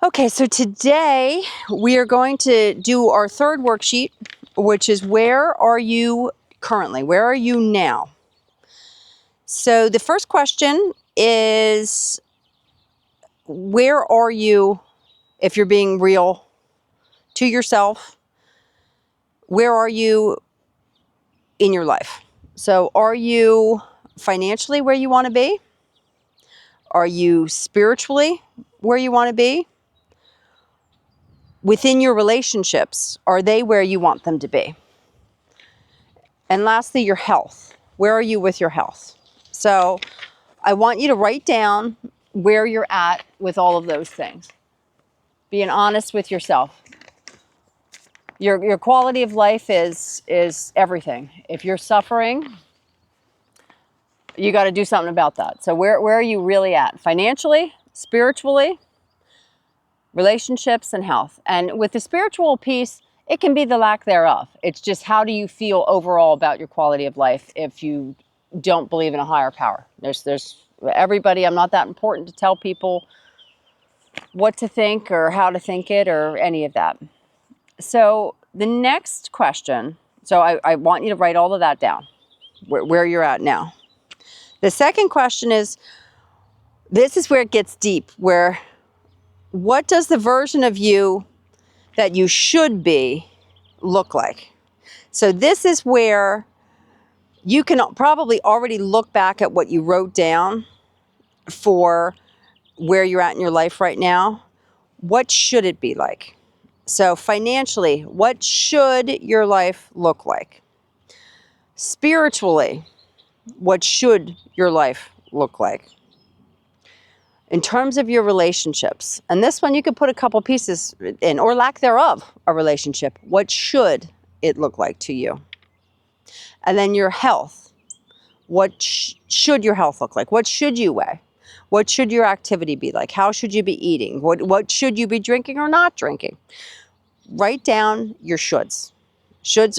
Okay, so today we are going to do our third worksheet, which is where are you currently? Where are you now? So the first question is, where are you, if you're being real to yourself, where are you in your life? So are you financially where you want to be? Are you spiritually where you want to be? Within your relationships, are they where you want them to be? And lastly, your health. Where are you with your health? So I want you to write down where you're at with all of those things. Being honest with yourself. Your quality of life is everything. If you're suffering, you got to do something about that. So where are you really at? Financially, spiritually, relationships, and health. And with the spiritual piece, it can be the lack thereof. It's just how do you feel overall about your quality of life if you don't believe in a higher power. There's everybody, I'm not that important to tell people what to think or how to think it or any of that. So the next question, so I want you to write all of that down, where you're at now. The second question is, this is where it gets deep, where what does the version of you that you should be look like? So this is where you can probably already look back at what you wrote down for where you're at in your life right now. What should it be like? So financially, what should your life look like? Spiritually, what should your life look like? In terms of your relationships, and this one you could put a couple pieces in, or lack thereof, a relationship. What should it look like to you? And then your health. What should your health look like? What should you weigh? What should your activity be like? How should you be eating? What should you be drinking or not drinking? Write down your shoulds.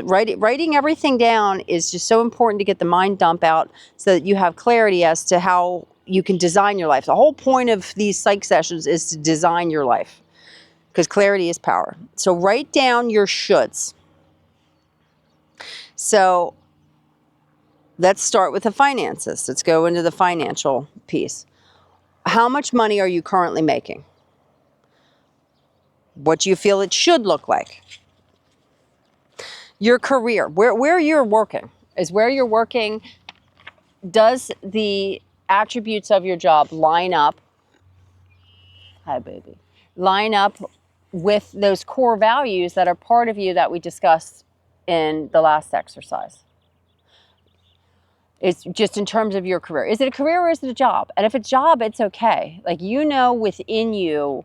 Writing everything down is just so important to get the mind dump out so that you have clarity as to how you can design your life. The whole point of these psych sessions is to design your life because clarity is power. So write down your shoulds. So let's start with the finances. Let's go into the financial piece. How much money are you currently making? What do you feel it should look like? Your career, where you're working, is where you're working. Does the attributes of your job line up? Hi, baby. Line up with those core values that are part of you that we discussed in the last exercise. It's just in terms of your career. Is it a career or is it a job? And if it's a job, it's okay. Like, you know, within you,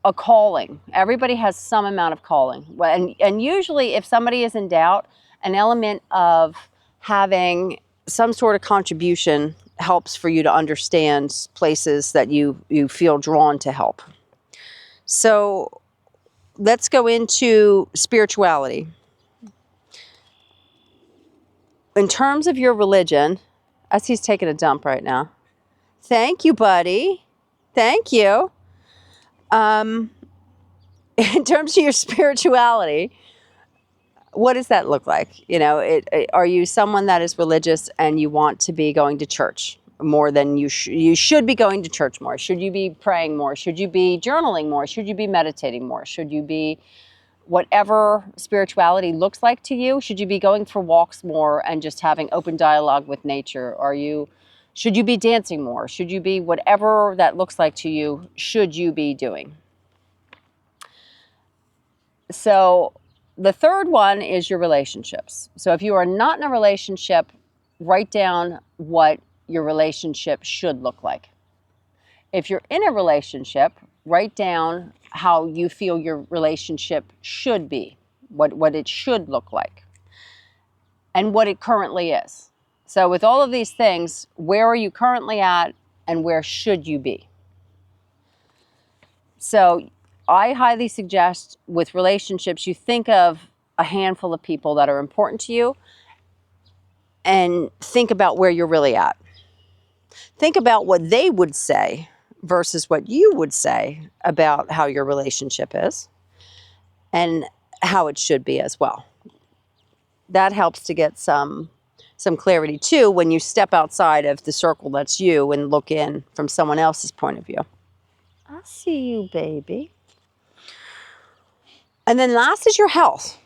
a calling. Everybody has some amount of calling. And usually if somebody is in doubt, an element of having some sort of contribution helps for you to understand places that you feel drawn to help. So let's go into spirituality. In terms of your religion, as he's taking a dump right now. Thank you, buddy. Thank you. In terms of your spirituality, what does that look like? You know, are you someone that is religious and you want to be going to church more than you should be going to church more? Should you be praying more? Should you be journaling more? Should you be meditating more? Should you be, whatever spirituality looks like to you, should you be going for walks more and just having open dialogue with nature? Should you be dancing more? Should you be, whatever that looks like to you, should you be doing? So the third one is your relationships. So if you are not in a relationship, write down what your relationship should look like. If you're in a relationship, write down how you feel your relationship should be, what it should look like, and what it currently is. So with all of these things, where are you currently at and where should you be? So I highly suggest with relationships, you think of a handful of people that are important to you and think about where you're really at. Think about what they would say versus what you would say about how your relationship is and how it should be as well. That helps to get some clarity too when you step outside of the circle that's you and look in from someone else's point of view. I see you, baby. And then last is your health.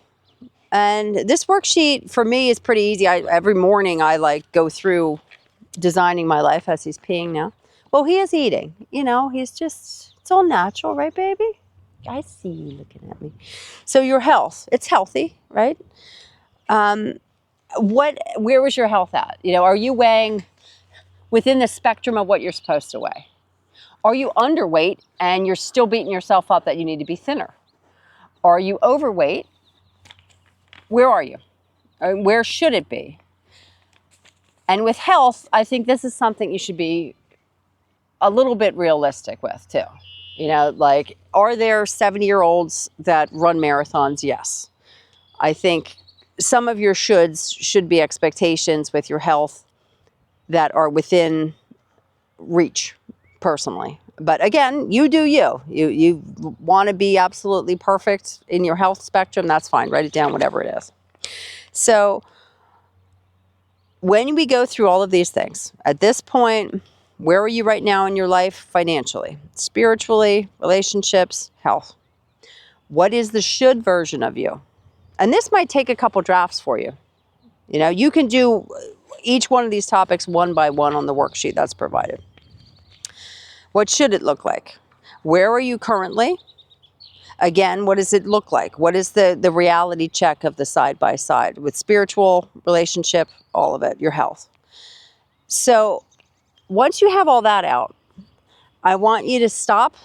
And this worksheet for me is pretty easy. Every morning I like go through designing my life as he's peeing now. Well, he is eating, he's just, it's all natural, right, baby? I see you looking at me. So your health, it's healthy, right? Where was your health at? Are you weighing within the spectrum of what you're supposed to weigh? Are you underweight and you're still beating yourself up that you need to be thinner? Are you overweight? Where are you? Or where should it be? And with health, I think this is something you should be a little bit realistic with too. Like, are there 70-year-olds that run marathons? Yes. I think some of your shoulds should be expectations with your health that are within reach personally. But again, you do you. You want to be absolutely perfect in your health spectrum, that's fine. Write it down, whatever it is. So when we go through all of these things, at this point, where are you right now in your life financially, spiritually, relationships, health? What is the should version of you? And this might take a couple drafts for you. You can do each one of these topics one by one on the worksheet that's provided. What should it look like? Where are you currently? Again, what does it look like? What is the reality check of the side by side with spiritual, relationship, all of it, your health? So once you have all that out, I want you to stop,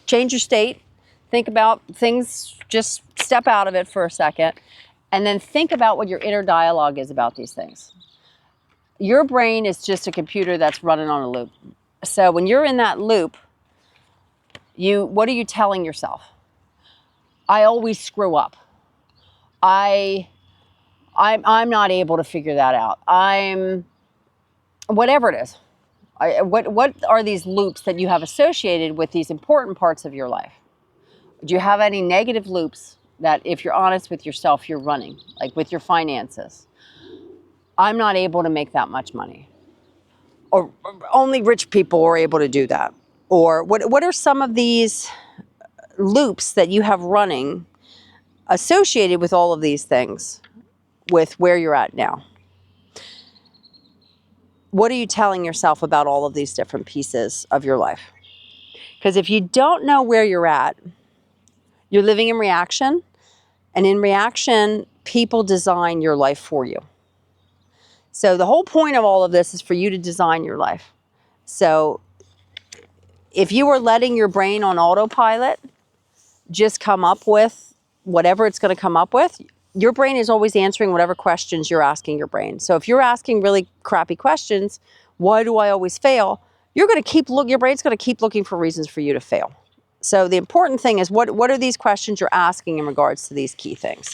change your state, think about things, just step out of it for a second, and then think about what your inner dialogue is about these things. Your brain is just a computer that's running on a loop. So when you're in that loop, what are you telling yourself? I always screw up. I'm not able to figure that out. Whatever it is. What are these loops that you have associated with these important parts of your life? Do you have any negative loops that, if you're honest with yourself, you're running, like with your finances? I'm not able to make that much money. Or only rich people are able to do that. Or what are some of these loops that you have running associated with all of these things with where you're at now? What are you telling yourself about all of these different pieces of your life? Because if you don't know where you're at, you're living in reaction. And in reaction, people design your life for you. So the whole point of all of this is for you to design your life. So if you are letting your brain on autopilot just come up with whatever it's going to come up with, your brain is always answering whatever questions you're asking your brain. So if you're asking really crappy questions, why do I always fail? Your brain's going to keep looking for reasons for you to fail. So the important thing is what are these questions you're asking in regards to these key things?